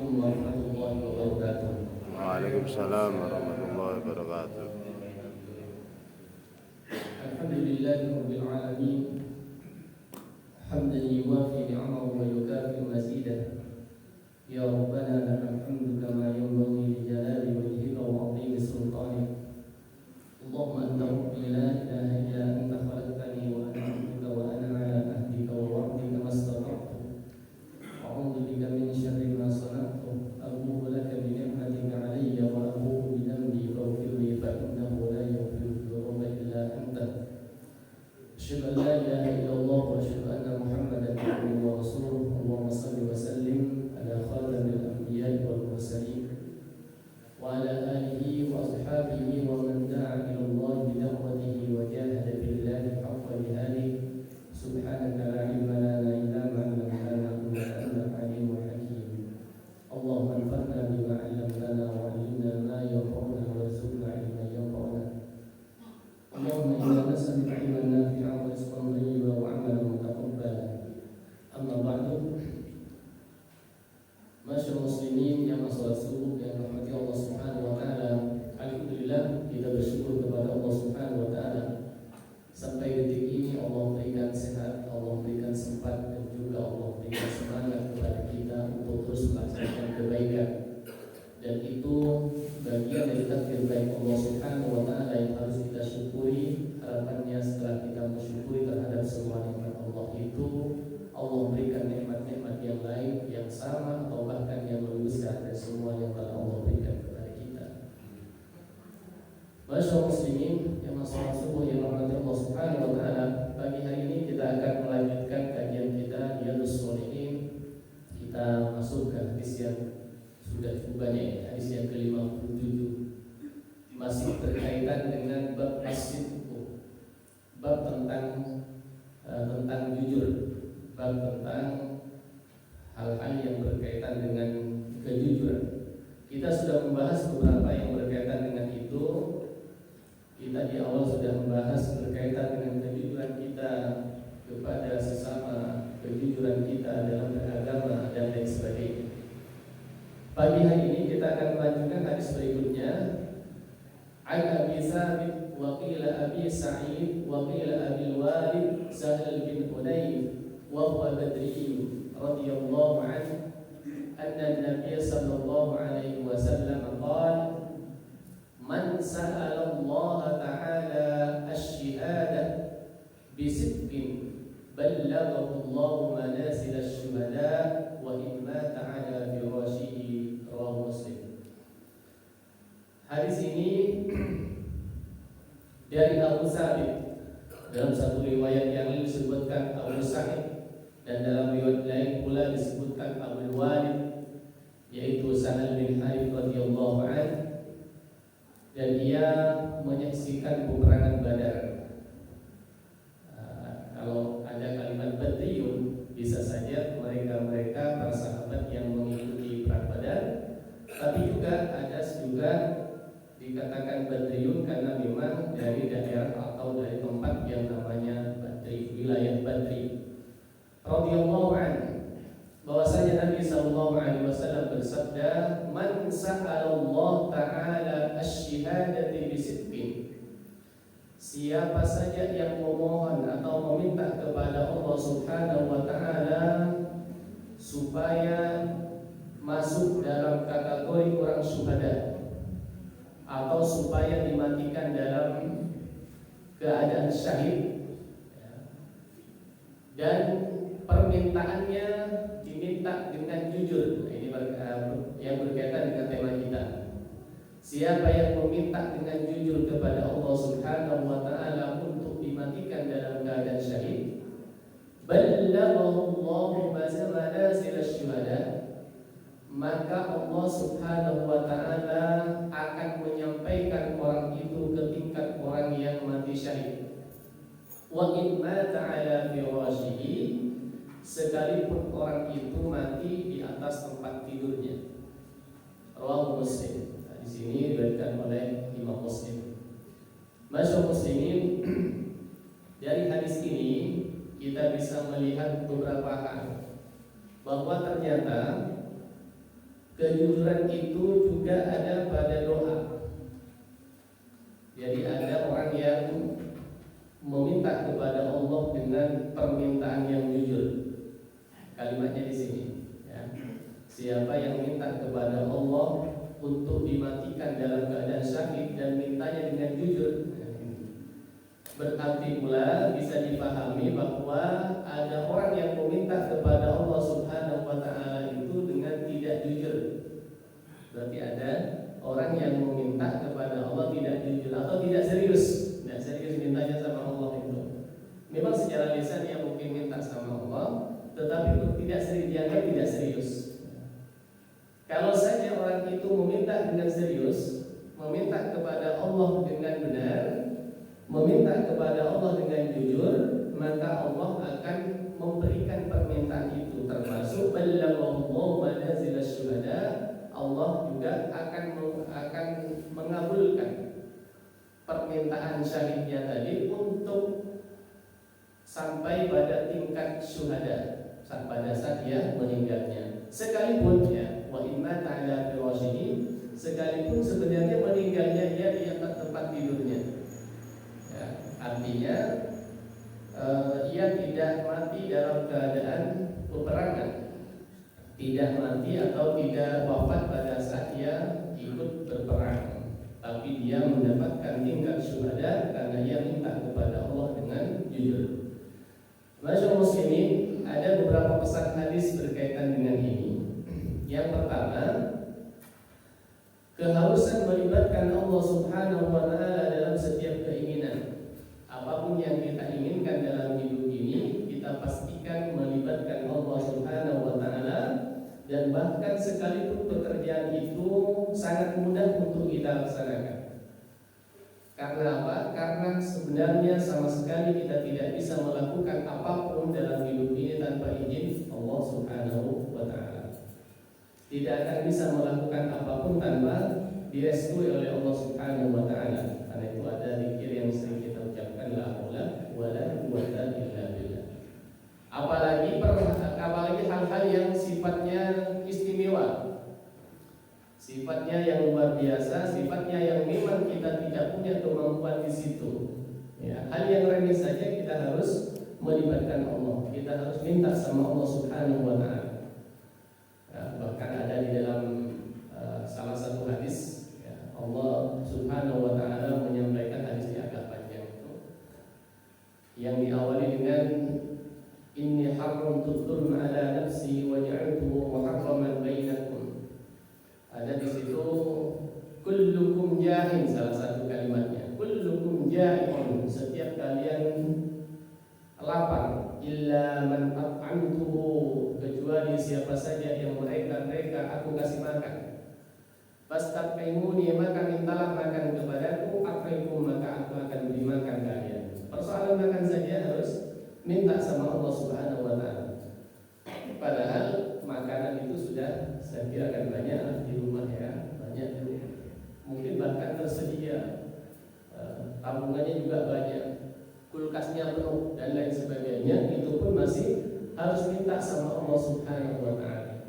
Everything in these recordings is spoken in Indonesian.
Assalamualaikum warahmatullahi wabarakatuh. Waalaikumsalam warahmatullahi wabarakatuh. Alhamdulillahi rabbil alamin. Hamdan yuwafi ni'amahu wa yukafi mazidah. Ya Rabbana lakal hamdu kama yanbaghi li jalali wajhika wa 'azimi sultanik. Allahumma anta rabbi la ilaha illa anta khalaqtani wa ana 'abduka wa ana 'ala ahdika wa wa'dika mastata'tu. A'udzu bika min syarri ma sana'tu. Abu'u laka bi ni'matika 'alayya wa abu'u bi dhanbi faghfir li fa innahu la yaghfiru dhunuba illa anta. Asyhadu an la ilaha illallah wa asyhadu anna Muhammadan abduhu wa rasuluh. Allahumma shalli wa sallim ala khatamil anbiya'i wal mursalin wa ala alihi wa ashabihi wa man da'a ila Allah bi da'watihi wa jahada billahi haqqa jihadihi. Subhanaka la ilma lana illa ma 'allamtana innaka antal alimul hakim. Allahumma anfa'na bima 'allamtana wa 'allimna ma yanfa'una warzuqna 'ilman yanfa'una. Allahumma inna nas'aluka 'ilman nafi'an wa rizqan thayyiban wa 'amalan mutaqabbala. Amma ba'du. Masyaallah muslimin yang salat subuh yang dirahmati Allah Subhanahu wa taala. Alhamdulillah kita bersyukur kepada Allah Subhanahu wa taala. Sampai detik ini Allah berikan sehat, Allah berikan sempat dan juga Allah berikan semangat kepada kita untuk terus melaksanakan kebaikan. Dan itu bagian dari takdir baik Allah Subhanahu wa taala yang harus kita syukuri. Harapannya setelah kita bersyukuri terhadap semua nikmat Allah itu, Allah berikan nikmat-nikmat yang lain yang sama atau bahkan yang lebih besar dari semua yang telah Allah berikan kepada kita. Masyaallah muslimin yang masalah subuh yang dirahmati Allah Subhanahu wa taala, pagi hari ini kita akan melanjutkan kajian kita Riyadhus Shalihin. Kita masuk ke hadis yang sudah cukup banyak, hadis yang ke-57. Masih berkaitan dengan bab as-sidq, bab tentang jujur, bab tentang hal-hal yang berkaitan dengan kejujuran. Kita sudah membahas beberapa yang berkaitan dengan itu. Kita di awal sudah membahas berkaitan dengan kejujuran kita kepada sesama, kejujuran kita dalam beragama dan lain sebagainya. Pagi hari ini kita akan melanjutkan hadis berikutnya. An Abi Thabit wa qila Abi Sa'id wa qila Abi Walid Sahal bin Hunayf wa huwa Badri radhiyallahu anhu anna an-nabiy sallallahu alaihi wasallam qala man sa'ala Allah ta'ala asy-syihadah bi sidqin ballaghahu Allah manasil asy-syuhada wa in mata 'ala firashihi, rawahu Muslim. Hadis ini dari Abu Thabit. Dalam satu riwayat yang lain disebutkan Abu Sa'id, dan dalam riwayat lain pula disebutkan Abu Walid, yaitu Sahal bin Harith radhiyallahu anhu, dan ia menyaksikan peperangan Badar. Kalau ada kalimat Badriyun, bisa saja mereka para sahabat yang mengikuti perang Badar, tapi juga ada dikatakan Badriyun karena memang dari daerah atau dari tempat yang namanya Badri, wilayah Badri. Radhiyallahu anhu, bahwasanya Nabi sallallahu alaihi wasallam bersabda, "Man sa'ala Allah ta'ala asy-syihadati bi sidqin." Siapa saja yang memohon atau meminta kepada Allah Subhanahu wa taala supaya masuk dalam kategori orang syuhada atau supaya dimatikan dalam keadaan syahid, dan permintaannya diminta dengan jujur. Ini yang berkaitan dengan tema kita. Siapa yang meminta dengan jujur kepada Allah Subhanahu wa taala untuk dimatikan dalam keadaan syahid, ballaghahu Allahu manasil asy-syuhada, maka Allah Subhanahu wa ta'ala akan menyampaikan orang itu ke tingkat orang yang mati syahid. Wa in mata 'ala firashihi, sekalipun orang itu mati di atas tempat tidurnya. Rawahu Muslim. Di sini diriwayatkan oleh Imam Muslim. Masyaallah muslimin, dari hadis ini kita bisa melihat beberapa hal, bahwa ternyata kejujuran itu juga ada pada doa. Jadi ada orang yang meminta kepada Allah dengan permintaan yang jujur. Kalimatnya di sini. Ya. Siapa yang minta kepada Allah untuk dimatikan dalam keadaan syahid dan mintanya dengan jujur, berarti pula bisa dipahami bahwa ada orang yang meminta kepada Allah Subhanahu wa Ta'ala itu dengan tidak jujur. Berarti ada orang yang meminta kepada Allah tidak jujur atau tidak serius mintanya sama Allah itu. Memang secara lisan dia mungkin minta sama Allah, tetapi tidak serius, dianggap tidak serius. Kalau saja orang itu meminta dengan serius, meminta kepada Allah dengan benar, meminta kepada Allah dengan jujur, maka Allah akan memberikan permintaan itu, termasuk ballaghallahu manazilash syuhada. Allah juga akan mengabulkan permintaan syahidnya tadi untuk sampai pada tingkat syuhada pada saat dia meninggalnya. Sekalipun ya, wa imma ta'ala firashihi, sekalipun sebenarnya meninggalnya dia di atas tempat tidurnya. Ya, artinya ia tidak mati dalam keadaan peperangan, tidak mati atau tidak wafat pada saat dia ikut berperang, tapi dia mendapatkan tingkat syuhada karena ia minta kepada Allah dengan jujur. Masyaallah muslimin, ada beberapa pesan hadis berkaitan dengan ini. Yang pertama, keharusan melibatkan Allah Subhanahu wa Ta'ala dalam setiap keinginan. Apapun yang kita inginkan dalam hidup ini, kita pastikan melibatkan Allah Subhanahu wa Ta'ala. Dan bahkan sekalipun pekerjaan itu sangat mudah untuk kita laksanakan. Karena apa? Karena sebenarnya sama sekali kita tidak bisa melakukan apapun dalam hidup ini tanpa izin Allah Subhanahu wa Ta'ala. Tidak akan bisa melakukan apapun tanpa direstui oleh Allah Subhanahu wa Ta'ala. Karena itu ada zikir yang sering kita ucapkan, la haula wala quwwata illa billah. Apalagi hal-hal yang sifatnya istimewa, sifatnya yang luar biasa, sifatnya yang memang kita tidak punya kemampuan di situ. Ya, hal yang remeh saja kita harus melibatkan Allah, kita harus minta sama Allah Subhanahu wa Ta'ala. Ya, bahkan ada di dalam salah satu hadis, ya, Allah Subhanahu wa Ta'ala menyampaikan hadisnya agak panjang itu, yang diawali dengan inni haramtu dzulma ala nafsi wa ja'altuhu muharraman bainakum. Ada di situ kullukum ja'in, salah satu kalimatnya. Kullukum ja'in, setiap kalian lapar, illa man at'amtuhu, kecuali siapa saja yang mereka aku kasih makan. Fastaqimuni, maka mintalah makan kepadaku, aqikum, maka aku akan beri makan kalian. Persoalan makan saja harus minta sama Allah Subhanahu wa Ta'ala. Padahal makanan itu sudah saya kira kan banyak di rumah ya, banyak di rumah. Mungkin bahkan tersedia, tabungannya juga banyak, kulkasnya penuh dan lain sebagainya. Itu pun masih harus minta sama Allah Subhanahu wa Ta'ala.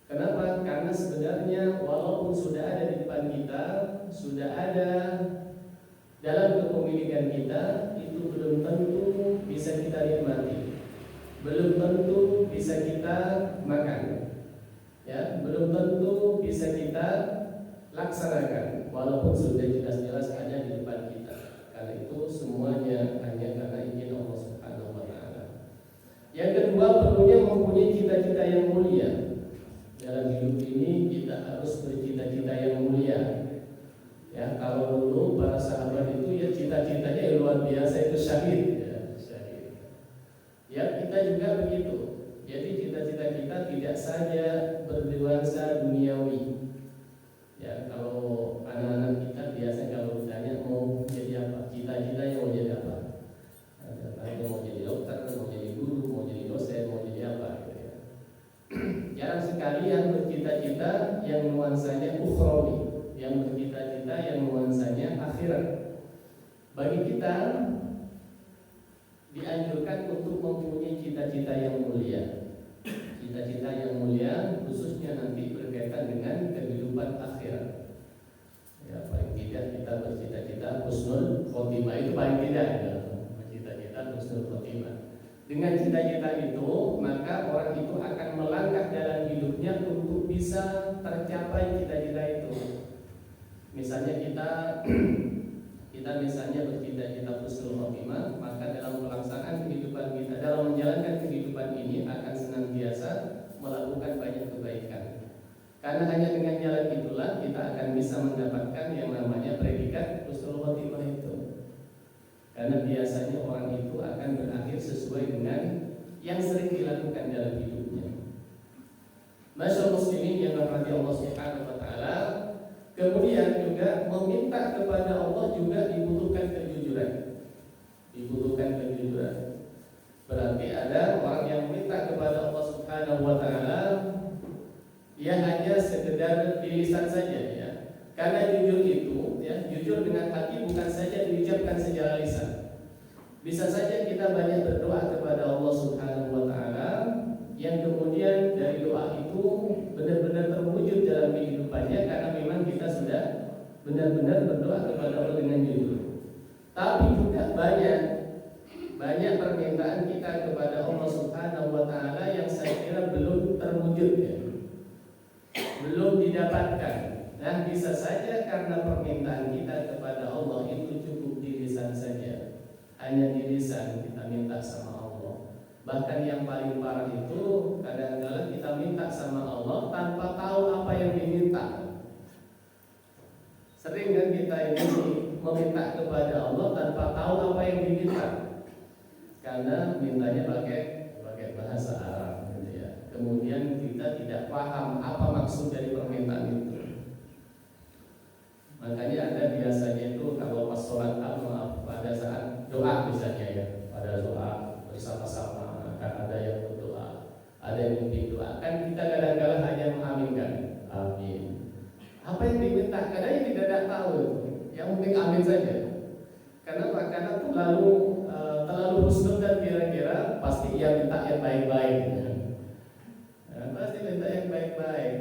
Kenapa? Karena sebenarnya walaupun sudah ada di depan kita, sudah ada dalam kepemilikan kita, itu belum tentu bisa kita nikmati, belum tentu bisa kita makan, ya, belum tentu bisa kita laksanakan, walaupun sudah jelas-jelas ada di depan kita. Karena itu semuanya hanya karena izin Allah Subhanahu wa Ta'ala. Yang kedua, perlunya mempunyai cita-cita yang mulia. Dalam hidup ini kita harus bercita-cita yang mulia. Ya, kalau dulu para sahabat itu ya cita-citanya luar biasa, itu syahid, ya, syahid. Ya, kita juga begitu. Jadi cita-cita kita tidak saja bernuansa duniawi. Ya, kalau anak-anak kita biasa kalau ditanya mau jadi apa, cita-citanya mau jadi apa? Ada mau jadi dokter, mau jadi guru, mau jadi dosen, mau jadi apa gitu ya. Jarang sekali yang bercita-cita yang nuansanya ukhrawi, yang bercita-cita yang nuansanya akhirat. Bagi kita dianjurkan untuk mempunyai cita-cita yang mulia. Cita-cita yang mulia khususnya nanti berkaitan berkaitan dengan kehidupan akhirat. Ya, paling tidak kita bercita-cita husnul khotimah, itu paling tidak ya, bercita-cita husnul khotimah. Dengan cita-cita itu, maka orang itu akan melangkah dalam hidupnya untuk bisa tercapai cita-cita itu. Misalnya kita misalnya bercita-cita husnul khotimah, maka dalam pelaksanaan kehidupan kita, dalam menjalankan kehidupan ini akan senantiasa melakukan banyak kebaikan. Karena hanya dengan jalan itulah kita akan bisa mendapatkan yang namanya predikat husnul khotimah itu. Karena biasanya orang itu akan berakhir sesuai dengan yang sering dilakukan dalam hidupnya. Masyaallah muslimin yang dirahmati Allah Subhanahu wa taala, kemudian juga meminta kepada Allah juga dibutuhkan kejujuran. Dibutuhkan kejujuran. Berarti ada orang yang minta kepada Allah Subhanahu wa taala ya hanya sekedar di lisan saja ya. Karena jujur itu ya, jujur dengan hati bukan saja diucapkan secara lisan. Bisa saja kita banyak berdoa kepada Allah Subhanahu wa taala yang kemudian dari doa itu benar-benar terwujud dalam kehidupannya karena memang kita sudah benar-benar berdoa kepada Allah dengan jujur. Tapi juga banyak permintaan kita kepada Allah Subhanahu wa taala yang saya kira belum terwujud ya. Belum didapatkan. Nah, bisa saja karena permintaan kita kepada Allah itu cukup di lisan saja. Hanya di lisan kita minta sama Allah. Bahkan yang paling parah itu kadang-kadang kita minta sama Allah tanpa tahu apa yang diminta. Sering kan kita ini meminta kepada Allah tanpa tahu apa yang diminta. Karena mintanya pakai bahasa Arab gitu ya. Kemudian kita tidak paham apa maksud dari permintaan itu. Makanya ada biasanya itu kalau pas sholat pada saat doa misalnya ya, pada doa bersama-sama akan ada yang berdoa, ada yang memimpin doa. Kan kita kadang-kadang hanya mengaminkan, amin. Apa yang diminta kadang tidak tahu, yang penting amin saja. Kenapa? Karena terlalu husnul dan kira-kira pasti ia minta yang baik-baik. Pasti minta yang baik-baik.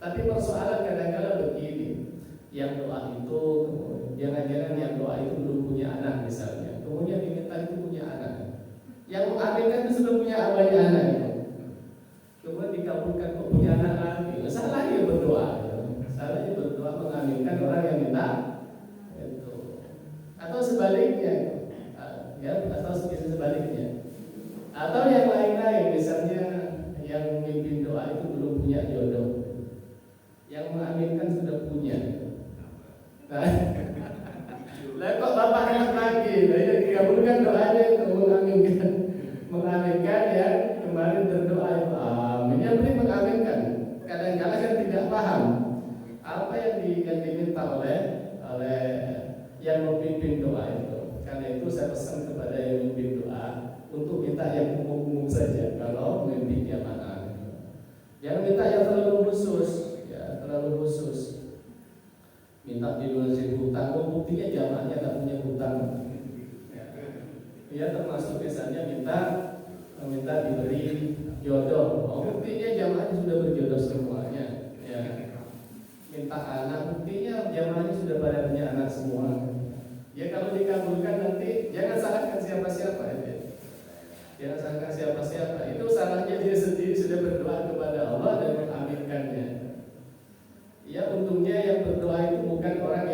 Tapi persoalan kadang-kadang begini. Yang doa itu, jangan-jangan yang doa itu belum punya anak misalnya. Kemudian diminta itu punya anak. Yang mengaminkan itu sudah punya banyak anak itu. Kemudian dikabulkan kok punya anak lagi. Salah ya berdoa. Salahnya berdoa mengaminkan orang yang minta itu. Atau sebaliknya, ya, atau sebaliknya. Atau yang lain-lain, misalnya yang memimpin doa itu belum punya jodoh. Yang mengaminkan sudah punya. Lah kok bapak anak lagi? Nah, ya dikabulkan doanya itu mengaminkan ya kemarin berdoa itu amin. Yang penting mengaminkan. Kadang-kadang kan tidak paham apa yang diminta oleh yang memimpin doa itu. Karena itu saya pesan kepada yang memimpin doa untuk minta yang umum-umum saja. Kalau memimpinnya mana? Jangan minta yang terlalu khusus. Terlalu khusus. Minta dilunasin hutang, buktinya jamaahnya tak punya hutang. Ya termasuk misalnya minta diberi jodoh. Buktinya jamaahnya sudah berjodoh semuanya. Ya. Minta anak, buktinya jamaahnya sudah pada punya anak semua. Ya kalau dikabulkan nanti jangan salahkan siapa-siapa ya. Jangan salahkan siapa-siapa. Itu salahnya dia sendiri sudah berdoa kepada Allah dan mengaminkannya. Ya untungnya yang berdoa itu bukan orang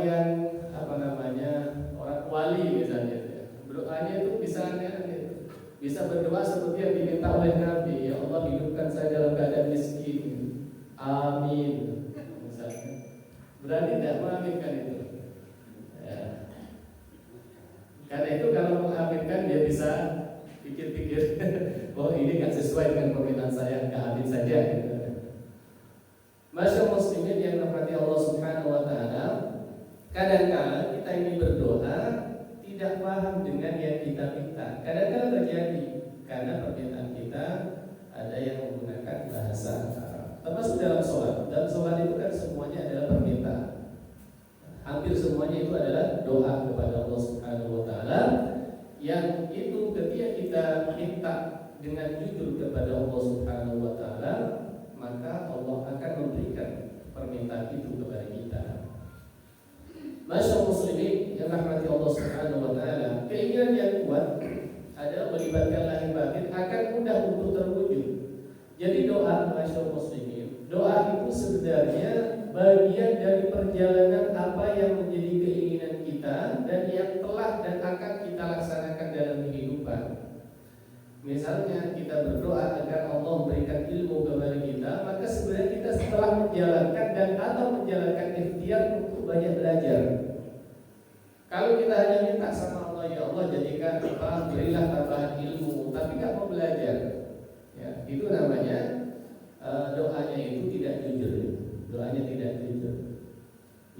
yang apa namanya orang wali misalnya. Berdoanya itu bisa aneh-aneh. Bisa berdoa seperti yang diminta oleh Nabi. Ya Allah hidupkan saya dalam keadaan miskin. Amin. Misalnya. Berani tidak mengaminkan itu. Ya. Karena itu kalau mengaminkan dia bisa pikir-pikir. Oh ini nggak sesuai dengan permintaan saya. Amin saja. Gitu. Masyaallah muslimin yang dirahmati Allah Subhanahu wa taala, kadang-kadang kita ini berdoa tidak paham dengan yang kita minta. Kadang-kadang terjadi karena permintaan kita ada yang menggunakan bahasa Arab. Termasuk dalam sholat. Dalam sholat itu kan semuanya adalah permintaan. Hampir semuanya itu adalah doa kepada Allah Subhanahu wa taala. Yang itu ketika kita minta dengan jujur kepada Allah Subhanahu wa taala, maka saat itu kepada kita. Masyaallah muslimin yang rahmati Allah Subhanahu wa taala, keinginan yang kuat adalah melibatkan lahir batin akan mudah untuk terwujud. Jadi doa, masyaallah muslimin, doa itu sebenarnya bagian dari perjalanan apa yang menjadi keinginan kita dan yang telah dan akan kita laksanakan dalam kehidupan. Misalnya kita berdoa agar Allah memberikan ilmu kepada kita, maka sebenarnya kita setelah menjalankan dan atau menjalankan ikhtiar untuk banyak belajar. Kalau kita hanya minta sama Allah, ya Allah jadikan berilah tambahan ilmu, tapi nggak mau belajar, ya itu namanya doanya itu tidak jujur. Doanya tidak jujur.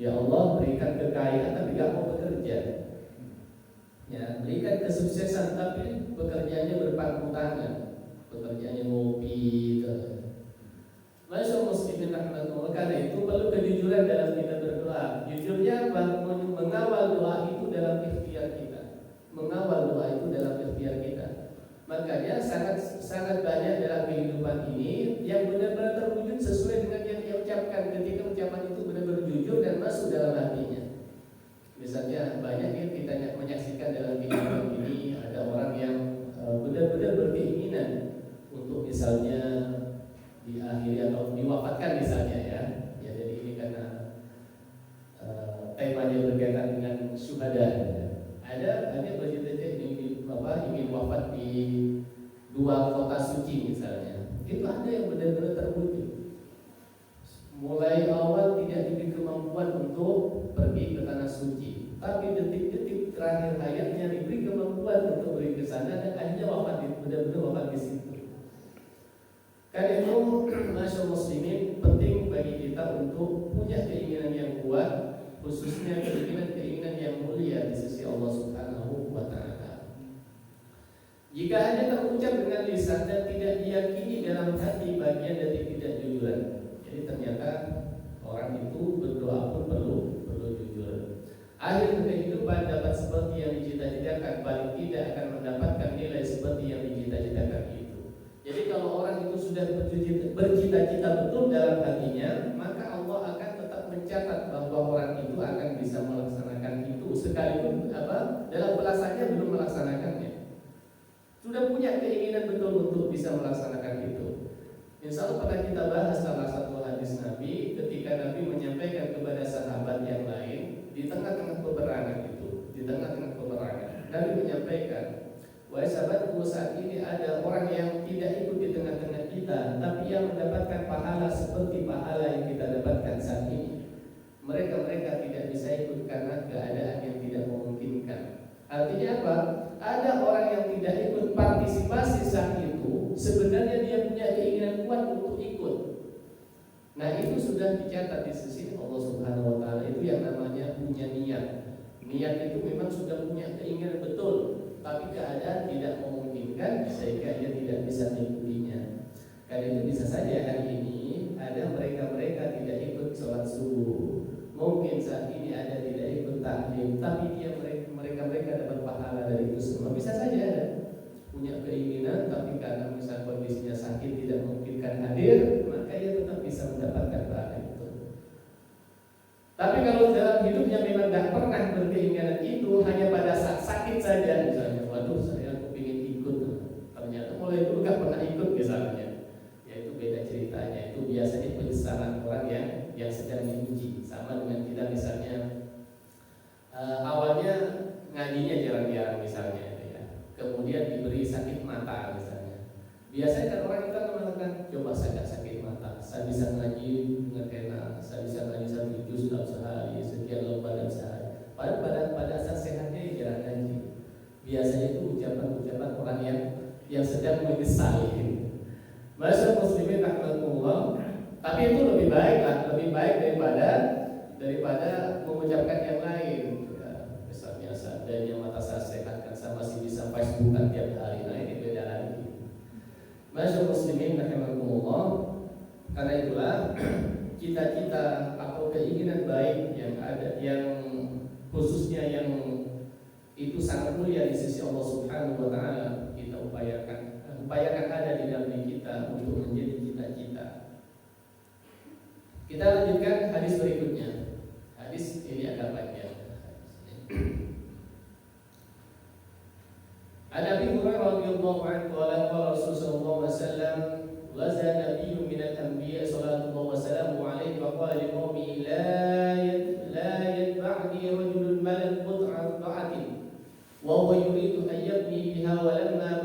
Ya Allah berikan kekayaan tapi nggak mau bekerja. Ya, berikan kesuksesan tapi pekerjaannya berpangku tangan, pekerjaannya ngopi. Masyaallah muslimin rahmatullah, karena itu perlu kejujuran dalam kita berdoa. Jujurnya mengawal doa itu dalam ikhtiar kita. Mengawal doa itu dalam ikhtiar kita. Makanya sangat banyak dalam kehidupan ini yang benar-benar terwujud sesuai dengan yang dia ucapkan ketika ucapan itu benar-benar jujur dan masuk dalam hatinya. Misalnya banyak yang kita menyaksikan dalam kehidupan ini, ada orang yang benar-benar berkeinginan untuk misalnya diakhiri atau diwafatkan misalnya ya. Ya jadi ini karena temanya berkaitan dengan syuhada. Ada bercita-cita ingin wafat di 2 kota suci misalnya. Itu ada yang benar-benar terwujud. Mulai awal tidak diberi kemampuan untuk pergi ke tanah suci, tapi detik-detik terakhir hayatnya diberi kemampuan untuk pergi ke sana dan akhirnya wafat, benar-benar wafat di situ. Karena itu, masyaallah muslimin, penting bagi kita untuk punya keinginan yang kuat, khususnya keinginan yang mulia di sisi Allah Subhanahu wa taala. Jika hanya terucap dengan lisan dan tidak diyakini dalam hati, bagian dari ketidakjujuran. Jadi ternyata orang itu berdoa pun perlu jujur. Akhir kehidupan dapat seperti yang dicita-citakan, paling tidak akan mendapatkan nilai seperti yang dicita-citakan itu. Jadi kalau orang itu sudah bercita-cita betul dalam hatinya, maka Allah akan tetap mencatat bahwa orang itu akan bisa melaksanakan itu, sekalipun dalam pelaksanaannya belum melaksanakannya. Sudah punya keinginan betul untuk bisa melaksanakan itu. Insya Allah pernah kita bahas salah satu hadis Nabi ketika Nabi menyampaikan kepada sahabat yang lain di tengah-tengah peperangan itu, Nabi menyampaikan, wahai sahabatku, saat ini ada orang yang tidak ikut di tengah-tengah kita, tapi yang mendapatkan pahala seperti pahala yang kita dapatkan saat ini. Mereka tidak bisa ikut karena keadaan yang tidak memungkinkan. Artinya apa? Ada orang yang tidak ikut partisipasi saat itu, sebenarnya dia punya keinginan kuat untuk ikut. Nah itu sudah dicatat di sisi Allah Subhanahu wa taala. Itu yang namanya punya niat. Niat itu memang sudah punya keinginan betul, tapi keadaan tidak memungkinkan sehingga dia tidak bisa mengikutinya. Karena itu bisa saja hari ini ada mereka tidak ikut sholat subuh. Mungkin saat ini ada tidak ikut taklim, tapi mereka dapat pahala dari itu semua. Bisa saja ada punya keinginan, tapi karena misal kondisinya sakit tidak memungkinkan hadir, maka ia tetap bisa mendapatkan pahala itu. Tapi kalau dalam hidupnya memang tidak pernah berkeinginan itu, hanya pada saat sakit saja, misalnya, waduh saya ingin ikut, ternyata mulai dulu nggak pernah ikut misalnya, ya itu beda ceritanya. Itu biasanya penyesalan orang yang sedang diuji. Sama dengan kita misalnya awalnya ngajinya jarang-jarang misalnya ya. Kemudian diberi sakit mata misalnya. Biasanya kan orang kita mengatakan, coba saya sakit mata, saya bisa ngaji dengan enak, saya bisa ngaji 1 juz dalam sehari, sekian lembar dalam sehari. Padahal pada saat sehatnya jarang ngaji. Biasanya itu ucapan-ucapan orang yang sedang menyesali. Masyaallah muslimin rahmatullah. Tapi itu lebih baik daripada mengucapkan yang lain. Misalnya seandainya mata saya sehat kan saya masih bisa Facebookan tiap hari. Nah ini beda lagi. Masyaallah muslimin rahimakumullah. Karena itulah cita-cita atau keinginan baik yang ada, yang khususnya yang itu sangat mulia di sisi Allah Subhanahu wa taala, kita upayakan ada di dalam diri kita untuk menjadi cita-cita. Kita lanjutkan hadis berikutnya. Hadis ini agak panjang. An Abi Hurairah radhiyallahu anhu qala Rasulullah sallallahu alaihi wasallam ghaza nabiyyun min al-anbiya sallallahu alaihi wasallam wa qala liqaumihi la yatba'ni rajulun malak qut'atin wa huwa yuridu an yabni biha wa lamma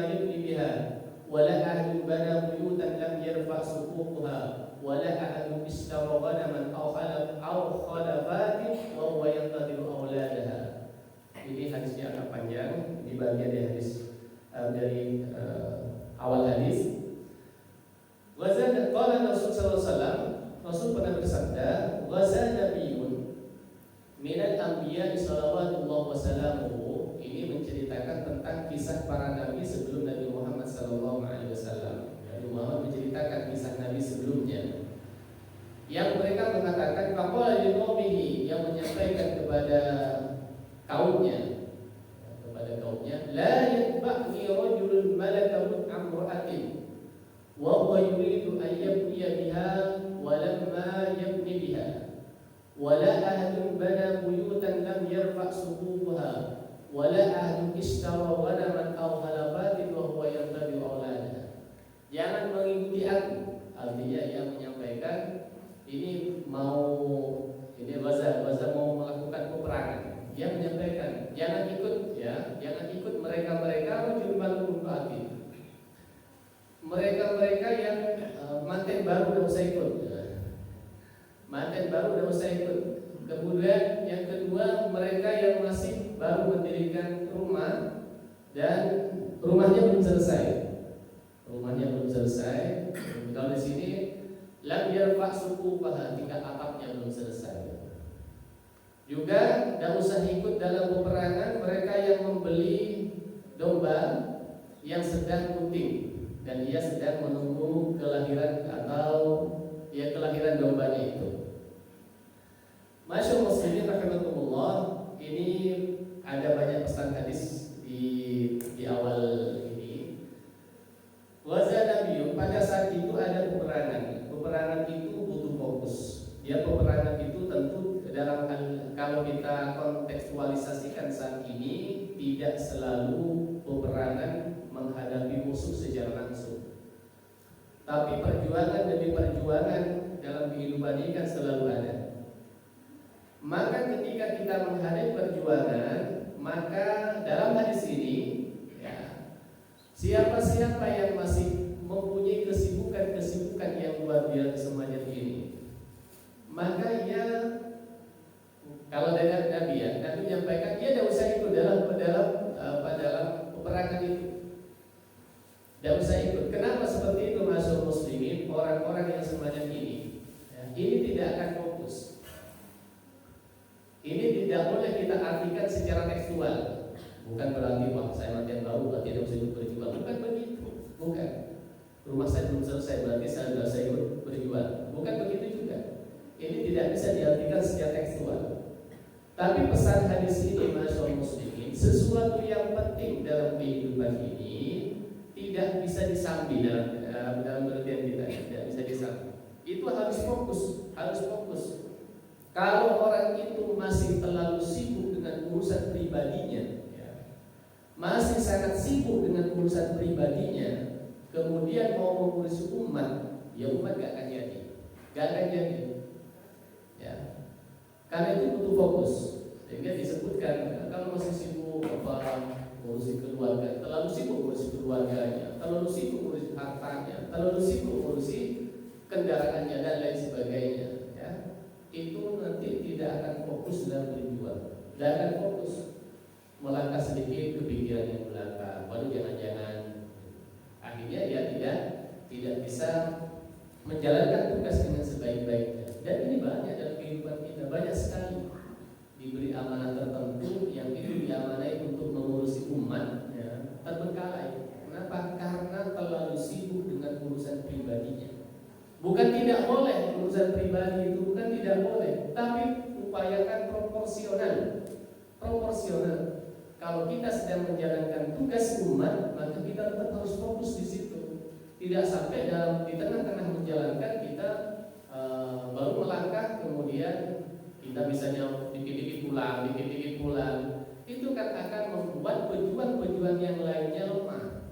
yabni biha wa la ahadun bana buyutan lam yarfa' suququha wa la ahadun ishtara ghanaman aw khalafatin wa huwa yantadiru awladaha. Ini hadisnya agak panjang, di bagian dari hadis dari awal hadis. Wazan qala Rasul sallallahu alaihi wasallam, Rasul pernah bersabda, wazan nabiyyun minal anbiya sallallahu wasallamuhu. Ini menceritakan tentang kisah para nabi sebelum Nabi Muhammad sallallahu alaihi wasallam. Nabi Muhammad menceritakan kisah nabi sebelumnya. Yang mereka mengatakan faqala liqaumihi, yang menyampaikan kepada kaumnya, la yatba'ni rajulun malaka amra'atin wa huwa yuridu an yabniya biha wa lamma yabni biha wa la ahadun bana buyutan lam yarfa' suququha wa la ahadun ishtara ghanaman aw halafatin wa huwa yantadi awladaha. Jangan mengikuti aku. Artinya yang menyampaikan ini Baza mau melakukan peperangan. Dia menyampaikan jangan ikut mereka yang manten baru dan usah ikut. Kemudian yang kedua, mereka yang masih baru mendirikan rumah dan rumahnya belum selesai. Kalau di sini lam yarfa' suquqaha, tingkat atapnya belum selesai. Juga tidak usah ikut dalam peperangan mereka yang membeli domba yang sedang puting dan dia sedang menunggu kelahiran kelahiran dombanya itu. Masyaallah muslimin rahimakumullah, ini ada banyak pesan hadis di awal ini. Wazan Nabi, pada saat itu ada peperangan. Peperangan itu butuh fokus. Peperangan itu tentu dalam kalau kita kontekstualisasikan saat ini, tidak selalu peperangan menghadapi musuh secara langsung. Tapi perjuangan demi perjuangan dalam kehidupan ini kan selalu ada. Maka ketika kita menghadapi perjuangan, maka dalam hadis ini siapa-siapa yang masih mempunyai kesibukan yang luar biasa semacam ini, maka kalau dari Nabi menyampaikan dia tidak usah ikut dalam peperangan itu. Tidak usah ikut. Kenapa seperti itu, masyaallah muslimin? Orang-orang yang semacam ini, ini tidak akan fokus. Ini tidak boleh kita artikan secara tekstual. Bukan berarti saya manten baru berarti tidak usah ikut berjuang. Bukan begitu. Bukan. Rumah saya belum selesai berarti saya tidak usah ikut berjuang. Bukan begitu juga. Ini tidak bisa diartikan secara tekstual. Tapi pesan hadis ini, masyaallah muslimin, sesuatu yang penting dalam kehidupan ini tidak bisa disambi dalam pengertian kita, tidak bisa disambi. Itu harus fokus. Kalau orang itu masih terlalu sibuk dengan urusan pribadinya, masih sangat sibuk dengan urusan pribadinya, kemudian mau mengurus umat, umat gak akan jadi. Karena itu butuh fokus. Sehingga disebutkan kalau masih sibuk ngurusi keluarga, terlalu sibuk ngurusi keluarganya, terlalu sibuk ngurusi hartanya, terlalu sibuk ngurusi kendaraannya dan lain sebagainya, itu nanti tidak akan fokus dalam berjuang, tidak akan fokus. Melangkah sedikit kepikiran yang belakang, baru jangan-jangan akhirnya tidak bisa menjalankan tugas dengan sebaik-baiknya. Dan ini banyak dalam kehidupan kita, banyak sekali diberi amanah tertentu yang itu diamanai untuk mengurusi umat, terbengkalai. Kenapa? Karena terlalu sibuk dengan urusan pribadinya. Bukan tidak boleh urusan pribadi itu, bukan tidak boleh, tapi upayakan proporsional. Kalau kita sedang menjalankan tugas umat, maka kita tetap harus fokus di situ. Tidak sampai di tengah-tengah menjalankan kita langkah kemudian kita misalnya dikit-dikit pulang, itu kan akan membuat pejuang-pejuang yang lainnya lemah.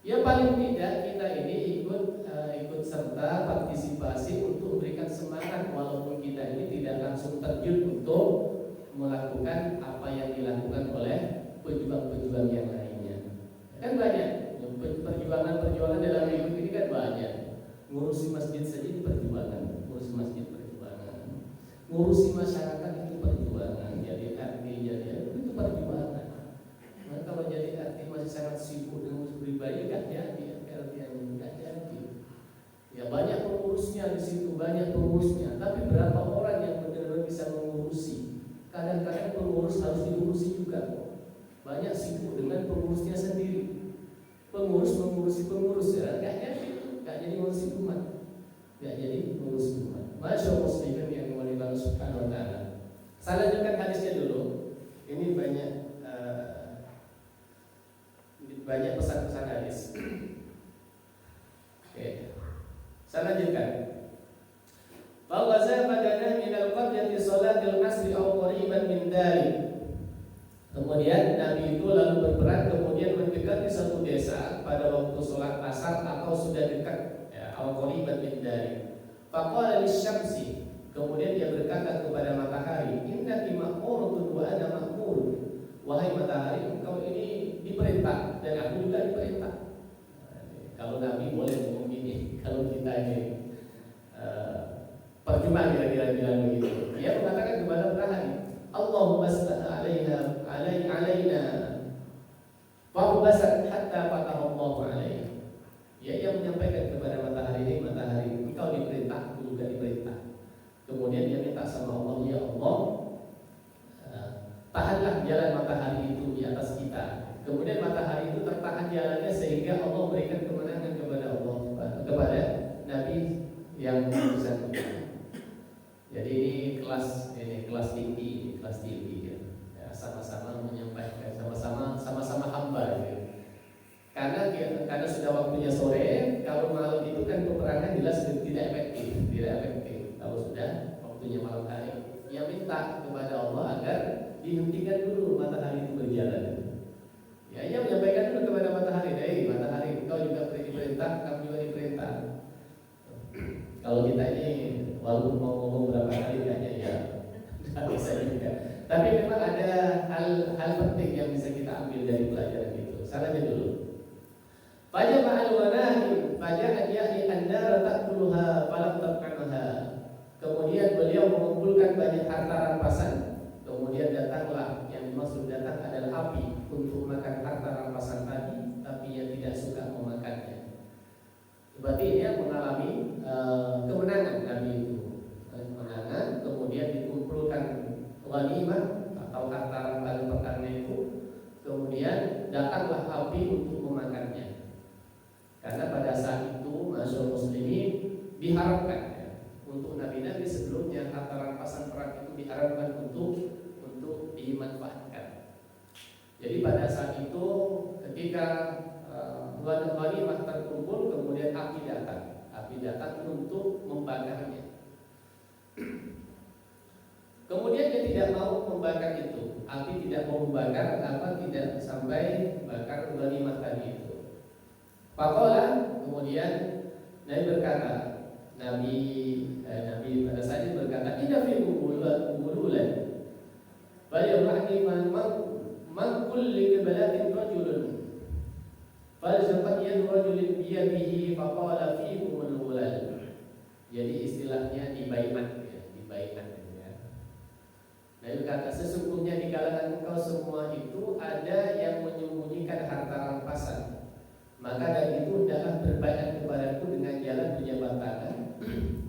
Ya paling tidak kita ini ikut serta partisipasi untuk memberikan semangat, walaupun kita ini tidak langsung terjun untuk melakukan apa yang dilakukan oleh pejuang-pejuang yang lainnya. Kan banyak perjuangan dalam hidup ini kan banyak. Ngurusi masjid saja itu perjuangan, ngurusi masjid perjuangan, ngurusi masyarakat itu perjuangan, jadi RT itu perjuangan. Nah, kalau jadi RT masih sangat sibuk dengan urus pribadi kan jadi RT yang enggak jadi. Ya banyak pengurusnya di situ, banyak pengurusnya, tapi berapa orang yang benar-benar bisa mengurusi? Kadang-kadang pengurus harus diurusi juga. Banyak sibuk dengan pengurusnya sendiri. Pengurus mengurusi pengurus ya, enggak jadi ngurusi umat, enggak jadi ngurusi umat. Masya muslimin yang dimulai Allah Subhanahu Wa Taala. Saya lanjutkan hadisnya dulu. Ini banyak pesan-pesan hadis. Oke. Saya lanjutkan. Bahwa saya badana min al-qaryati salatil asri aw qariban min dari. Kemudian Nabi itu lalu berperang, kemudian mendekati satu desa pada waktu sholat asar atau sudah dekat, ya, al-qariban min dari. Faqala lisyamsi, kemudian dia berkata kepada matahari, innaki ma'murun wa ana ma'murun. Wahai matahari, engkau ini diperintah dan aku juga diperintah. Kalau Nabi boleh ngomong ini, kalau kita ini percuma kira-kira bilang begitu. Dia mengatakan kepada matahari, Allahumma asbah alaina fa'ubasat hatta fataha Allahu alaina. Ia menyampaikan kepada matahari, engkau diperintah, aku juga diperintah. Kemudian dia minta sama Allah, ya Allah, tahanlah jalan matahari itu di atas kita. Kemudian matahari itu tertahan jalannya sehingga Allah berikan kemenangan kepada Nabi yang bersangkutan. Jadi ini kelas tinggi ya, sama-sama menyampaikan, sama-sama hamba ya. Karena sudah waktunya sore, kalau malam itu kan peperangan jelas tidak efektif. Kalau sudah waktunya malam hari, ia minta kepada Allah agar dihentikan dulu matahari itu berjalan. Ya, ia menyampaikan dulu kepada matahari, matahari, kau juga diperintah, kami juga diperintah. Kalau kita ini walaupun mau ngomong berapa kali kayaknya ya tidak bisa juga. Tapi memang ada hal penting yang bisa kita ambil dari pelajaran itu. Salahnya dulu. Fajr ma'al wanahi, fajr ya'ni an-nar ta'kuluha falam tab'anha. Kemudian beliau mengumpulkan banyak harta rampasan. Kemudian datanglah, yang dimaksud datang adalah api untuk makan harta rampasan tadi, tapi ia tidak suka memakannya. Berarti dia mengalami kemenangan Nabi itu. Kemenangan, kemudian dikumpulkan ghanimah atau harta rampasan pertama itu. Kemudian datanglah api untuk memakannya. Karena pada saat itu masyarakat muslimin diharapkan ya, untuk nabi-nabi sebelumnya harta rampasan perang itu diharapkan untuk dimanfaatkan. Jadi pada saat itu ketika ghanimah terkumpul, kemudian api datang untuk membakarnya. Kemudian dia tidak mau membakar itu, api tidak mau membakar, tidak sampai bakar ghanimah tadi itu. Faqala, kemudian Nabi berkata, Nabi pada saat itu berkata, inna fi qululan bal yurahni man kulli qiblatin rajulun falsafat yad rajulin biyadihi faqala fiikum al-ulal. Jadi istilahnya dibaiat ya. Nabi berkata, sesungguhnya di kalangan engkau semua itu ada yang menyembunyikan harta rampasan. Maka dari itu hendaklah berbaiat kepadaku dengan jalan berjabat tangan.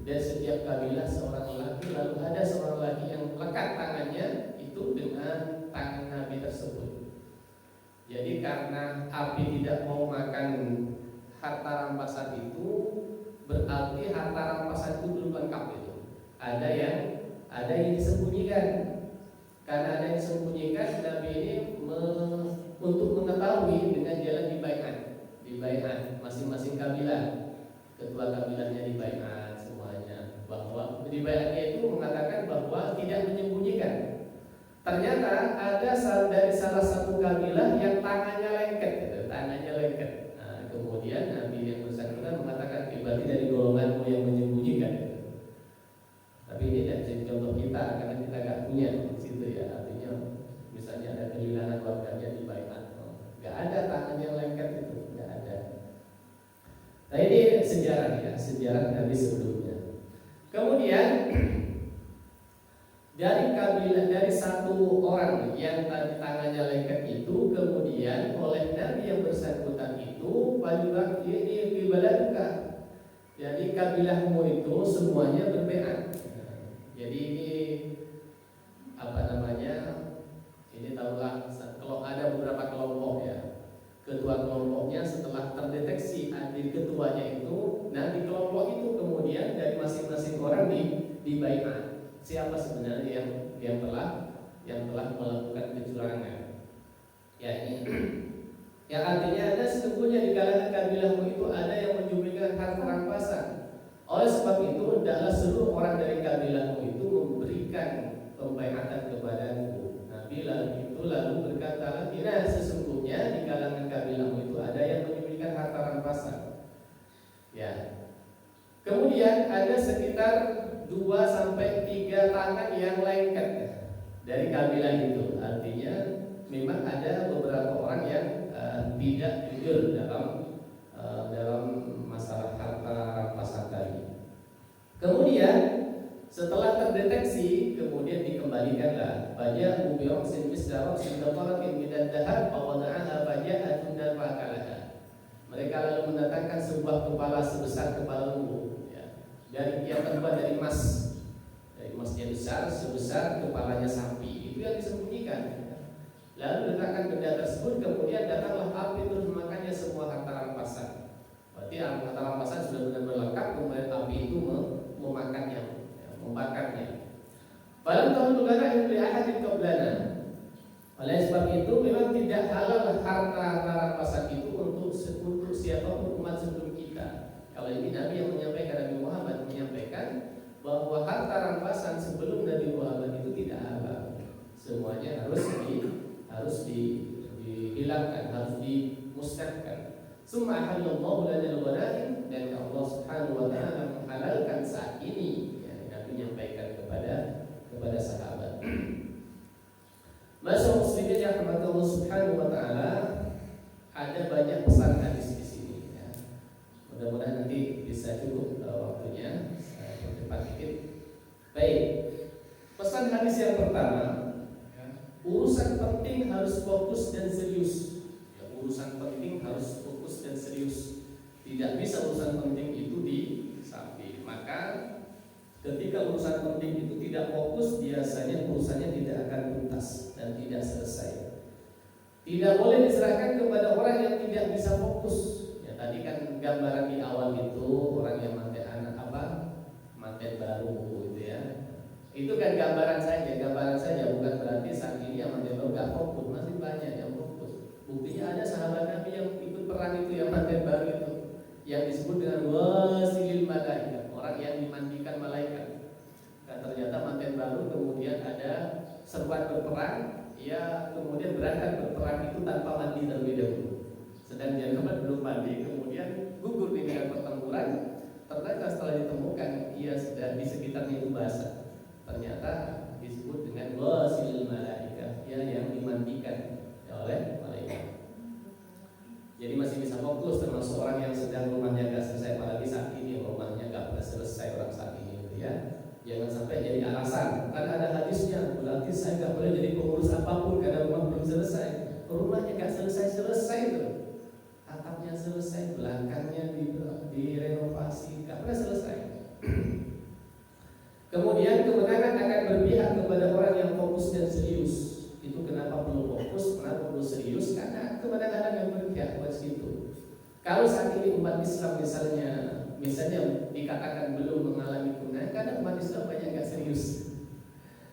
Dan setiap kabilah seorang lelaki, lalu ada seorang lelaki yang lekat tangannya itu dengan tangan Nabi tersebut. Jadi karena api tidak mau makan harta rampasan itu, berarti harta rampasan itu belum lengkap itu. Ada yang disembunyikan. Karena ada yang disembunyikan, Nabi ini untuk mengetahui dengan jalan dibaiat masing-masing kabilah, ketua kabilahnya dibaiat semuanya, bahwa di baiatnya itu mengatakan bahwa tidak menyembunyikan. Ternyata ada dari salah satu kabilah yang tangannya lengket, gitu, tangannya lengket. Nah, kemudian Nabi yang bersangkutan mengatakan berarti dari golonganmu yang menyembunyikan. Gitu. Tapi ini tidak jadi contoh kita karena kita nggak punya di situ ya. Artinya misalnya ada kehilangan warganya di baiat, nggak ada tangan yang lengket itu, nggak ada. Nah ini sejarah ya, sejarah Nabi sebelumnya. Kemudian dari kabilah dari satu orang yang tadi tangannya lengket itu, kemudian oleh Nabi yang bersangkutan itu payubak ini kibaladuka. Jadi kabilahmu itu semuanya berbaiat. Jadi ini apa namanya? Ini tahulah kalau ada beberapa kelompok ya. Ketua kelompoknya setelah terdeteksi adik ketuanya itu, nah di kelompok itu kemudian dari masing-masing orang di baiat. Siapa sebenarnya yang telah melakukan kecurangan? Ya ini. Yang artinya ada sesungguhnya di kalangan kabilahmu itu ada yang menyembunyikan harta rampasan. Oleh sebab itu hendaklah seluruh orang dari kabilahmu itu memberikan pembaiatan kepadaku. Nabi lalu berkata lagi, nah sesungguhnya di kalangan kabilahmu itu ada yang menyembunyikan harta rampasan. Ya. Kemudian ada sekitar 2 sampai 3 tangan yang lengket dari kabilah itu. Artinya memang ada beberapa orang yang tidak jujur dalam masalah harta rampasan tadi. Kemudian setelah terdeteksi, kemudian dikembalikanlah. Baja ubiyok sin misdarok sin dafaratin midan dahar awada'aha baja'atun dan fa'akalaha. Mereka lalu mendatangkan sebuah kepala sebesar kepala lembu, ya, dari yang terbuat dari emas yang besar sebesar kepalanya sapi. Itu yang disembunyikan. Lalu letakkan benda tersebut, kemudian datanglah api terus memakannya semua harta rampasan. Berarti harta rampasan sudah benar-benar lengkap, kemudian api itu memakannya, membakarnya. Falam tahulu lana li ahadin qablana. Oleh sebab itu memang tidak halal harta rampasan itu untuk siapapun umat sebelum kita. Kalau ini Nabi yang menyampaikan, Nabi Muhammad menyampaikan bahwa harta rampasan sebelum Nabi Muhammad itu tidak halal. Semuanya harus dihilangkan, harus dimusnahkan. Summa halallahu lana al-ghanaim, dan Allah Subhanahu wa taala menghalalkan saat ini, ya, Nabi menyampaikan kepada sahabat. Masa muslimin yang rahmat Allah Subhanahu wa taala, ada banyak pesan hadis di sini ya. Mudah-mudahan nanti bisa cukup waktunya, saya percepat dikit. Baik. Pesan hadis yang pertama, ya, urusan penting harus fokus dan serius. Ya, urusan penting harus fokus dan serius. Tidak bisa urusan penting itu disamping. Maka ketika urusan penting itu tidak fokus, biasanya urusannya tidak akan tuntas dan tidak selesai. Tidak boleh diserahkan kepada orang yang tidak bisa fokus. Ya, tadi kan gambaran di awal itu orang yang manten baru gitu ya. Itu kan gambaran saja, bukan berarti saat ini yang manten baru gak fokus, masih banyak yang fokus. Buktinya ada sahabat Nabi yang ikut perang itu, yang manten baru itu, yang disebut dengan wasilil malaikat, orang yang dimandikan malaikat. Dan ternyata manten baru kemudian ada serban berperang, ia kemudian berangkat berperang itu tanpa mandi terlebih dahulu. Sedang dia belum mandi, kemudian gugur di medan pertempuran. Ternyata setelah ditemukan ia sudah di sekitarnya itu basah. Ternyata disebut dengan wasilil malaikat, ia yang dimandikan oleh malaikat. Jadi masih bisa fokus, termasuk orang yang sedang rumahnya nggak selesai, apalagi saat ini rumahnya nggak pernah selesai orang saat ini, gitu ya. Jangan sampai jadi alasan. Kan ada hadisnya, berarti saya nggak boleh jadi pengurus apapun karena rumah belum selesai. Rumahnya nggak selesai itu, atapnya selesai, belakangnya direnovasi, nggak pernah selesai. Kemudian kemenangan akan berpihak kepada orang yang fokus dan serius. Itu kenapa perlu fokus, kenapa perlu serius? Karena kemenangan akan berpihak buat situ. Kalau saat ini umat Islam misalnya dikatakan belum mengalami kemenangan, karena umat Islam banyak nggak serius.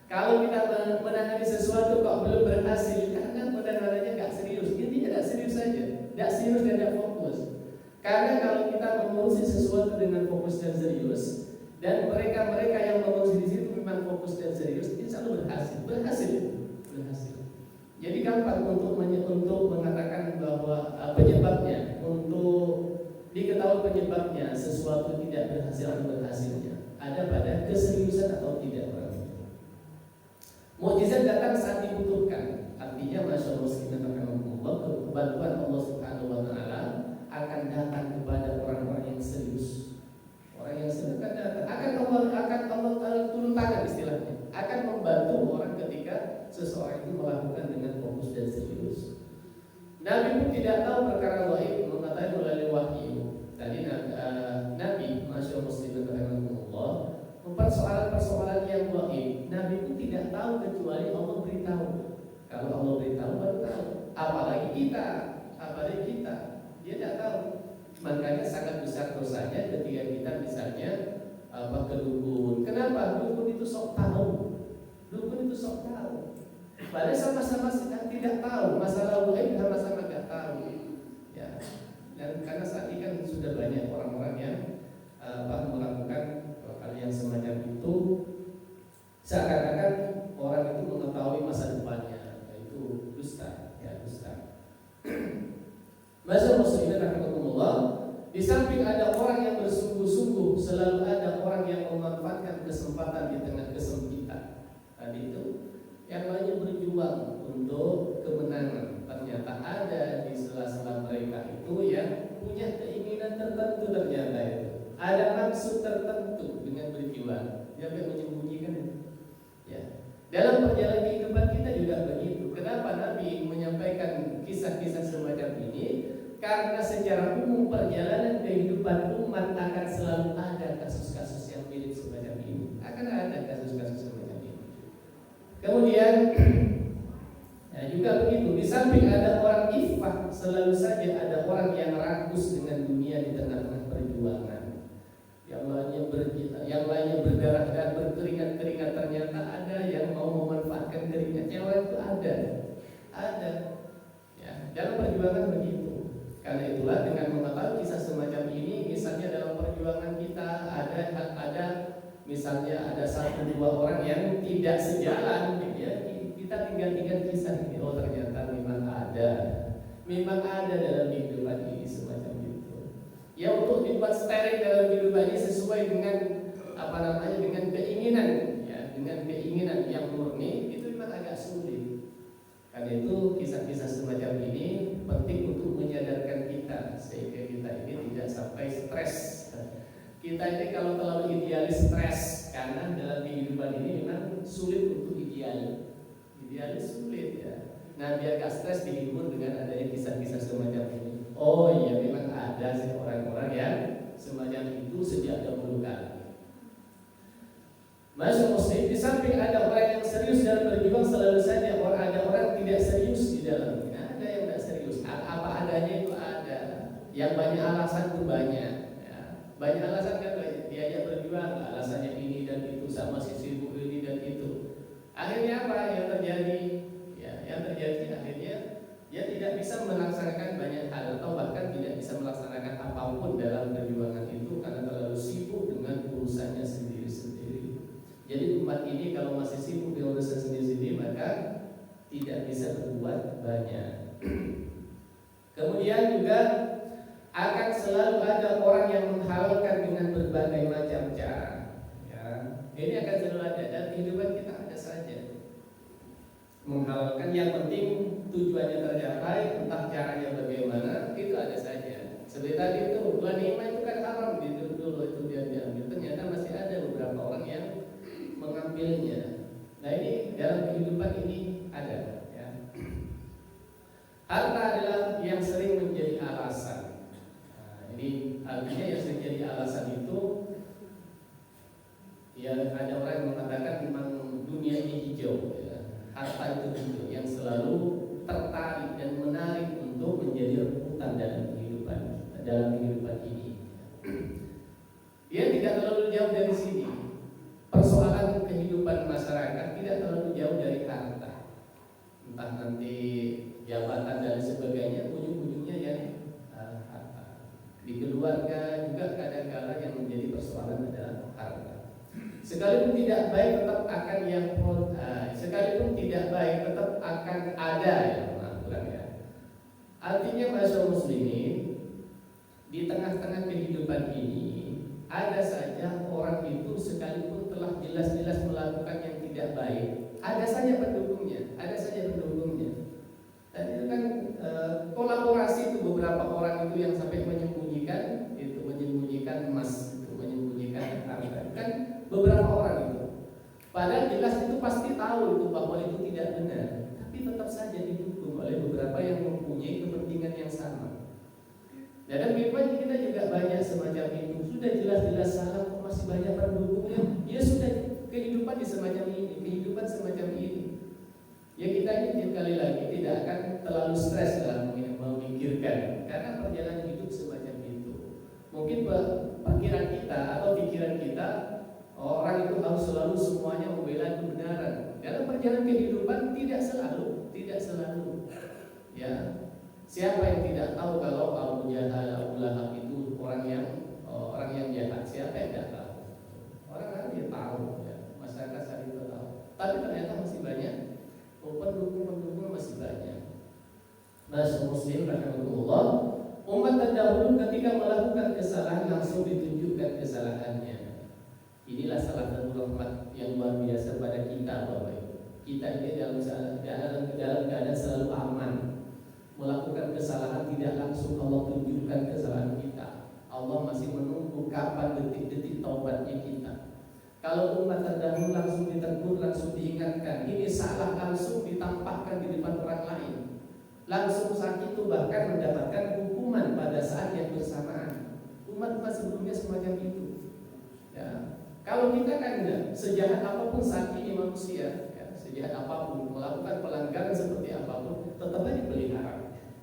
Kalau kita menangani sesuatu kok belum berhasil, karena penanganannya nggak serius. Intinya nggak serius saja, nggak serius dan nggak fokus. Karena kalau kita mengurusi sesuatu dengan fokus dan serius, Dan mereka-mereka yang mengungsi di situ memang fokus dan serius, insya Allah berhasil. Jadi gampang untuk mengatakan bahwa penyebabnya, untuk diketahui penyebabnya sesuatu tidak berhasil atau berhasilnya ada pada keseriusan atau tidak orang itu. Mukjizat datang saat dibutuhkan. Artinya masya Allah kebantuan Allah Subhanahu Wa Taala akan datang kepada orang-orang yang serius. Orang yang serius akan Allah turun tangan istilahnya, akan membantu orang ketika seseorang itu melakukan dengan fokus dan serius. Nabi pun tidak tahu perkara gaib, mengetahui melalui wahyu. Tadi Nabi, masya Allah muslimin rahimahumullah, persoalan-persoalan yang gaib, Nabi pun tidak tahu kecuali Allah beritahu. Kalau Allah beritahu baru tahu. Apalagi kita, dia tidak tahu. Makanya sangat besar dosanya ketika kita misalnya ke dukun. Kenapa? Dukun itu sok tahu. Padahal sama-sama tidak tahu masalah gaib, sama-sama tidak tahu. Ya. Dan karena saat ini kan sudah banyak orang-orang yang melakukan hal yang semacam itu, seakan-akan orang itu mengetahui masa depannya, yaitu dusta. Masa muslimin rahimahumullah, di samping ada orang yang bersungguh-sungguh, selalu ada orang yang memanfaatkan kesempatan di tengah kesempitan. Tadi itu yang lainnya berjuang untuk kemenangan. Ternyata ada di sela-sela mereka itu yang punya keinginan tertentu, ternyata itu ada maksud tertentu dengan berjuang. Dia menyembunyikan itu. Ya. Dalam perjalanan kehidupan kita juga begitu. Kenapa Nabi menyampaikan kisah-kisah semacam ini? Karena secara umum perjalanan kehidupan umat akan selalu ada kasus-kasus yang mirip semacam ini. Akan ada kasus-kasus semacam ini. Kemudian juga begitu. Di samping ada orang iffah, selalu saja ada orang yang rakus dengan dunia di tengah-tengah perjuangan. Yang lainnya berdarah dan berkeringat-keringat, ternyata ada yang mau memanfaatkan keringatnya orang itu ada. Ya, dalam perjuangan begitu. Karena itulah dengan mengetahui kisah semacam ini, misalnya dalam perjuangan kita ada misalnya ada 1-2 orang yang tidak sejalan, ya, kita tinggal kisah ini. Oh ternyata memang ada dalam kehidupan ini semacam itu. Ya, untuk dibuat steril dalam kehidupan ini sesuai dengan dengan keinginan, ya, dengan keinginan yang murni itu memang agak sulit. Karena itu kisah-kisah semacam ini penting untuk menyadarkan kita sehingga kita ini tidak sampai stres. Kita ini kalau terlalu idealis stres, karena dalam kehidupan ini memang sulit untuk idealis sulit, ya. Nah, biar gak stres dihibur dengan adanya kisah-kisah semacam ini. Oh iya, memang ada sih orang-orang yang semacam itu sejak dahulu kala. Masya muslim, di samping ada orang yang serius dalam berjuang, selalu saja ada orang tidak serius di dalamnya. Ada yang tidak serius, apa adanya itu ada. Yang banyak alasan itu banyak, ya. Banyak alasan kan, diajak berjuang, alasannya ini dan itu, sama si sibuk ini dan itu. Akhirnya apa yang terjadi? Ya, yang terjadi akhirnya dia tidak bisa melaksanakan banyak hal, atau bahkan tidak bisa melaksanakan apapun dalam perjuangan itu karena terlalu sibuk dengan urusannya sendiri-sendiri. Jadi umat ini kalau masih sibuk dengan urusan sendiri-sendiri, maka tidak bisa berbuat banyak. Kemudian juga akan selalu ada orang yang menghalalkan dengan berbagai macam cara. Ya, ini akan selalu ada dan kehidupan kita ada saja. Menghalalkan, yang penting tujuannya tercapai, entah caranya bagaimana, itu ada saja. Seperti tadi itu, ghanimah itu kan haram gitu dulu itu dia diambil. Ternyata masih ada beberapa orang yang mengambilnya. Nah, ini dalam kehidupan ini ada, ya. Harta adalah yang sering menjadi alasan. Nah, ini artinya yang sering jadi alasan itu, ya, ada orang yang mengatakan memang dunia ini hijau, ya. Harta itu hijau, yang selalu tertarik dan menarik untuk menjadi rebutan dalam kehidupan ini. Dia tidak terlalu jauh dari sini. Persoalan kehidupan masyarakat tidak terlalu jauh dari harta. Entah nanti jabatan dan sebagainya, ujung-ujungnya yang harta. Di keluarga juga kadang-kadang yang menjadi persoalan adalah harta. Sekalipun tidak baik tetap akan sekalipun tidak baik tetap akan ada ya, ya. Artinya masyarakat muslimin di tengah-tengah kehidupan ini ada saja orang itu sekalipun telah jelas-jelas melakukan yang tidak baik, ada saja pendukungnya, Dan itu kan kolaborasi itu beberapa orang itu yang sampai menyembunyikan emas, itu menyembunyikan harta, kan beberapa orang itu. Padahal jelas itu pasti tahu itu bahwa itu tidak benar, tapi tetap saja didukung oleh beberapa yang mempunyai kepentingan yang sama. Dalam kehidupan kita juga banyak semacam itu. Sudah jelas-jelas salah kok masih banyak pendukungnya. Ya sudah, kehidupan semacam ini. Ya kita ini sekali lagi tidak akan terlalu stres dalam memikirkan, karena perjalanan hidup semacam itu. Mungkin pikiran kita atau pikiran kita, orang itu harus selalu semuanya membela kebenaran. Dalam perjalanan kehidupan tidak selalu. Ya. Siapa yang tidak tahu kalau Abu Jahal, Abu Lahab itu orang yang jahat? Siapa yang tidak tahu? Orang dia tahu, ya. Masyarakat saat itu tahu. Tapi ternyata masih banyak pendukung masih banyak. Masyarakat muslim rahimahullah, umat terdahulu ketika melakukan kesalahan langsung ditunjukkan kesalahannya. Inilah salah satu rahmat yang luar biasa pada kita, Bapak Ibu. Kita ini dalam keadaan selalu aman. Melakukan kesalahan tidak langsung Allah tunjukkan kesalahan kita. Allah masih menunggu kapan detik-detik taubatnya kita. Kalau umat terdahulu langsung ditegur, langsung diingatkan, ini salah, langsung ditampakkan di depan orang lain. Langsung saat itu bahkan mendapatkan hukuman pada saat yang bersamaan. Umat sebelumnya semacam itu. Ya. Kalau kita kan enggak, sejahat apapun saat ini manusia, ya, sejahat apapun, melakukan pelanggaran seperti apapun, tetap aja dipelihara.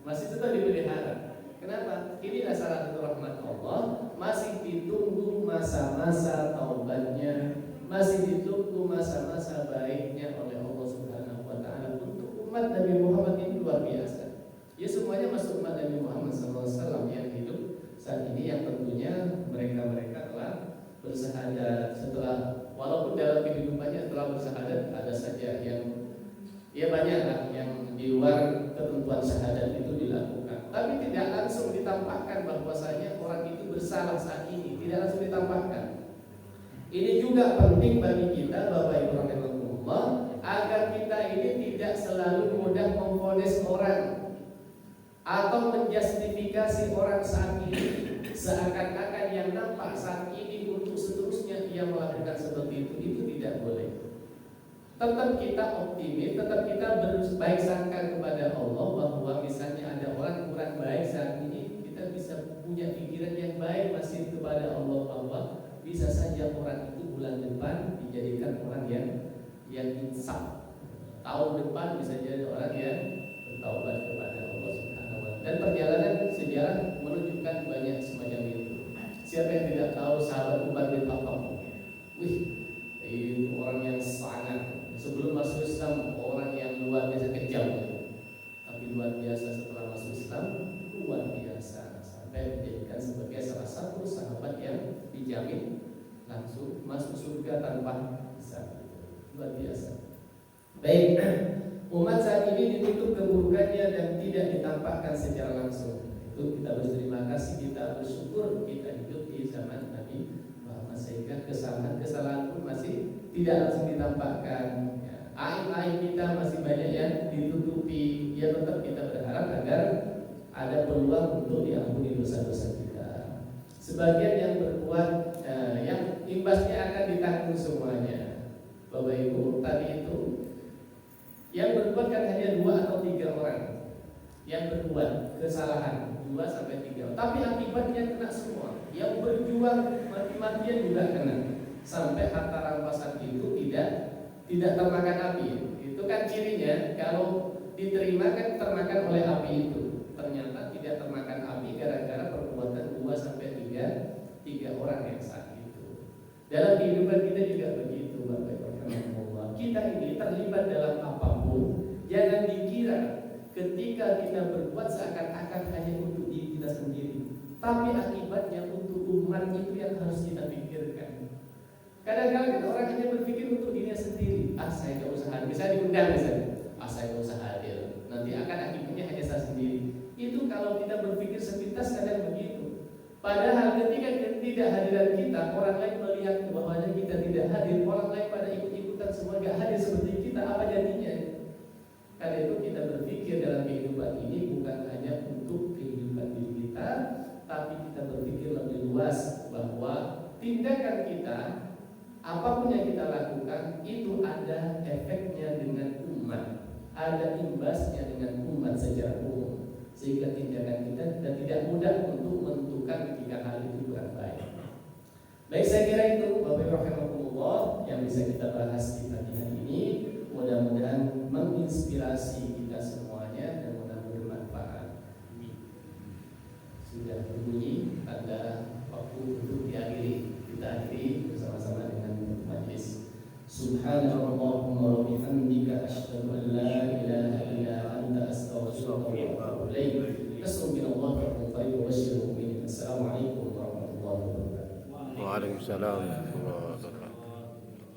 Masih tetap dipelihara. Kenapa? Inilah salah satu rahmat Allah. Masih ditunggu masa-masa taubatnya, masih ditunggu masa-masa baiknya oleh Allah Subhanahu wa Ta'ala untuk umat Nabi Muhammad ini luar biasa. Ya semuanya masuk umat Nabi Muhammad SAW yang hidup saat ini, yang tentunya mereka telah bersahadat setelah, walaupun dalam kehidupannya telah bersahadat, ada saja yang ya banyaklah yang di luar ketentuan syahadat itu dilakukan, tapi tidak langsung ditampakkan bahwasanya orang itu bersalah saat ini, tidak langsung ditampakkan. Ini juga penting bagi kita, Bapak Ibu rahimahullah, agar kita ini tidak selalu mudah memvonis orang atau menjustifikasi orang saat ini seakan-akan yang nampak saat ini untuk seterusnya ia melakukan seperti itu tidak boleh. Tetap kita optimis, tetap kita berbaik sangka kepada Allah bahwa misalnya ada orang kurang baik saat ini, kita bisa punya pikiran yang baik masih kepada Allah bahwa bisa saja orang itu bulan depan dijadikan orang yang insaf. Tahun depan bisa jadi orang yang bertaubat kepada Allah Subhanahu wa Ta'ala. Dan perjalanan sejarah menunjukkan banyak semacam itu. Siapa yang tidak tahu sahabat Umar bin Khattab? Itu orang yang sangat, sebelum masuk Islam orang yang luar biasa kejam, tapi luar biasa setelah masuk Islam luar biasa, sampai dijadikan sebagai salah satu sahabat yang dijamin langsung masuk surga tanpa hisab. Luar biasa. Baik, umat saat ini ditutup keburukannya dan tidak ditampakkan secara langsung. Itu kita berterima kasih, kita bersyukur kita hidup di zaman Nabi Muhammad, sehingga kesalahan pun masih tidak langsung ditampakkan. Aib-aib kita masih banyak yang ditutupi. Ya tetap kita berharap agar ada peluang untuk diampuni dosa-dosa kita. Sebagian yang berbuat yang imbasnya akan ditanggung semuanya. Bapak Ibu, tadi itu yang berbuat kan hanya 2 atau 3 orang yang berbuat kesalahan, 2 sampai 3 orang. Tapi akibatnya kena semua. Yang berjuang mati-matian juga kena. Sampai harta rampasan itu tidak termakan api. Itu kan cirinya kalau diterima kan termakan oleh api itu. Ternyata tidak termakan api gara-gara perbuatan 2 sampai 3 orang yang saat itu. Dalam kehidupan kita juga begitu, Bapak Ibu. Kita ini terlibat dalam apapun, jangan dikira ketika kita berbuat seakan-akan hanya untuk diri kita sendiri, tapi akibatnya untuk umat itu yang harus kita pikirkan. Kadang-kadang orang hanya berpikir untuk dirinya sendiri. Saya nggak usah hadir. Misalnya diundang misalnya, saya nggak usah hadir. Nanti akan akibatnya hanya saya sendiri. Itu kalau kita berpikir sepintas kadang begitu. Padahal ketika ketidakhadiran kita, orang lain melihat bahwa kita tidak hadir, orang lain pada ikut-ikutan semua nggak hadir seperti kita, apa jadinya? Karena itu kita berpikir dalam kehidupan ini bukan hanya untuk kehidupan diri kita, tapi kita berpikir lebih luas bahwa tindakan kita, apapun yang kita lakukan itu ada efeknya dengan umat, ada imbasnya dengan umat secara umum, sehingga tindakan kita dan tidak mudah untuk menentukan ketika hal itu kurang baik. Baik, saya kira itu Bapak Ibu rahimakumullah yang bisa kita bahas di pagi hari ini. Mudah-mudahan menginspirasi kita semuanya dan mudah-mudahan bermanfaat. Sudah berbunyi tanda waktu untuk diakhiri. Kita akhiri bersama-sama dengan majlis. Subhanallahumma wa bihamdika asyhadu an la ilaha illa anta astaghfiruka wa atubu ilaik. Assalamualaikum warahmatullahi wabarakatuh. Waalaikumsalam.